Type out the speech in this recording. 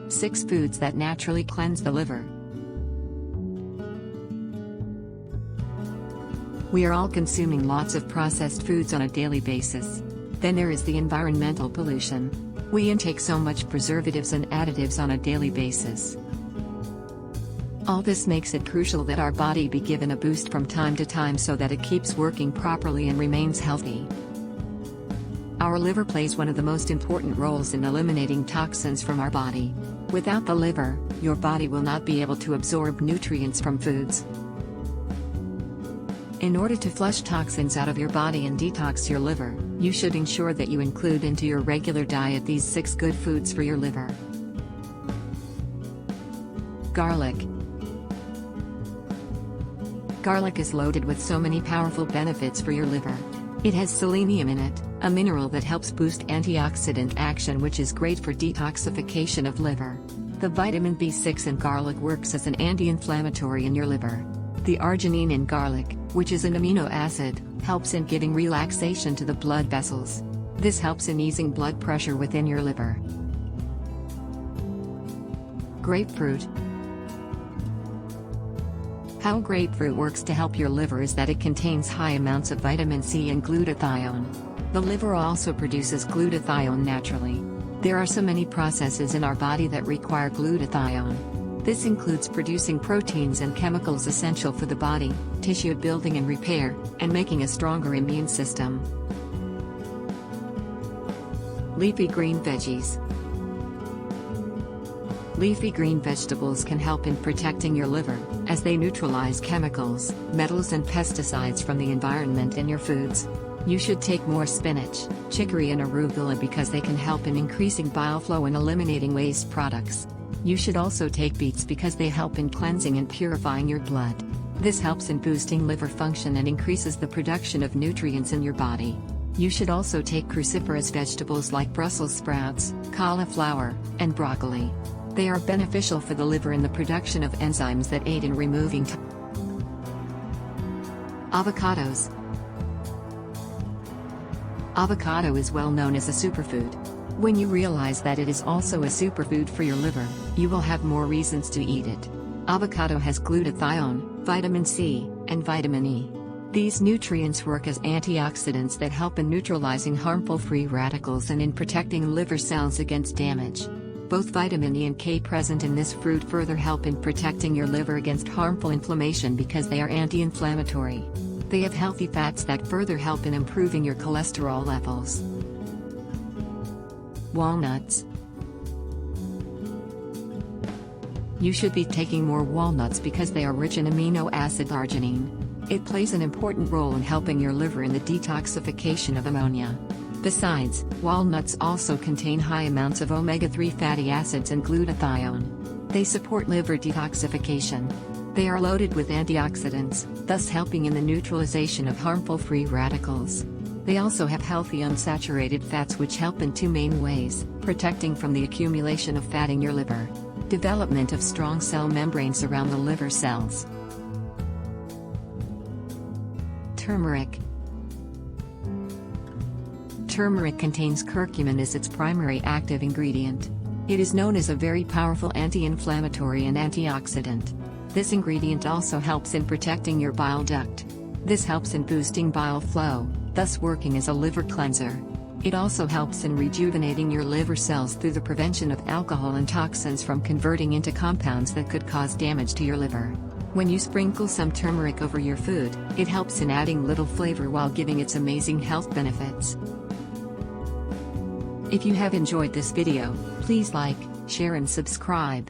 6 foods that naturally cleanse the liver. We are all consuming lots of processed foods on a daily basis. Then there is the environmental pollution. We intake so much preservatives and additives on a daily basis. All this makes it crucial that our body be given a boost from time to time so that it keeps working properly and remains healthy. Our liver plays one of the most important roles in eliminating toxins from our body. Without the liver, your body will not be able to absorb nutrients from foods. In order to flush toxins out of your body and detox your liver, you should ensure that you include into your regular diet these 6 good foods for your liver. Garlic. Garlic is loaded with so many powerful benefits for your liver. It has selenium in it, a mineral that helps boost antioxidant action, which is great for detoxification of liver. The vitamin B6 in garlic works as an anti-inflammatory in your liver. The arginine in garlic, which is an amino acid, helps in giving relaxation to the blood vessels. This helps in easing blood pressure within your liver. Grapefruit. How grapefruit works to help your liver is that it contains high amounts of vitamin C and glutathione. The liver also produces glutathione naturally. There are so many processes in our body that require glutathione. This includes producing proteins and chemicals essential for the body, tissue building and repair, and making a stronger immune system. Leafy green veggies. Leafy green vegetables can help in protecting your liver, as they neutralize chemicals, metals and pesticides from the environment in your foods. You should take more spinach, chicory and arugula because they can help in increasing bile flow and eliminating waste products. You should also take beets because they help in cleansing and purifying your blood. This helps in boosting liver function and increases the production of nutrients in your body. You should also take cruciferous vegetables like Brussels sprouts, cauliflower, and broccoli. They are beneficial for the liver in the production of enzymes that aid in removing Avocados. Avocado is well known as a superfood. When you realize that it is also a superfood for your liver, you will have more reasons to eat it. Avocado has glutathione, vitamin C, and vitamin E. These nutrients work as antioxidants that help in neutralizing harmful free radicals and in protecting liver cells against damage. Both vitamin E and K present in this fruit further help in protecting your liver against harmful inflammation because they are anti-inflammatory. They have healthy fats that further help in improving your cholesterol levels. Walnuts. You should be taking more walnuts because they are rich in amino acid arginine. It plays an important role in helping your liver in the detoxification of ammonia. Besides, walnuts also contain high amounts of omega-3 fatty acids and glutathione. They support liver detoxification. They are loaded with antioxidants, thus helping in the neutralization of harmful free radicals. They also have healthy unsaturated fats which help in 2 main ways: protecting from the accumulation of fat in your liver, development of strong cell membranes around the liver cells. Turmeric. Turmeric contains curcumin as its primary active ingredient. It is known as a very powerful anti-inflammatory and antioxidant. This ingredient also helps in protecting your bile duct. This helps in boosting bile flow, thus working as a liver cleanser. It also helps in rejuvenating your liver cells through the prevention of alcohol and toxins from converting into compounds that could cause damage to your liver. When you sprinkle some turmeric over your food, it helps in adding little flavor while giving its amazing health benefits. If you have enjoyed this video, please like, share and subscribe.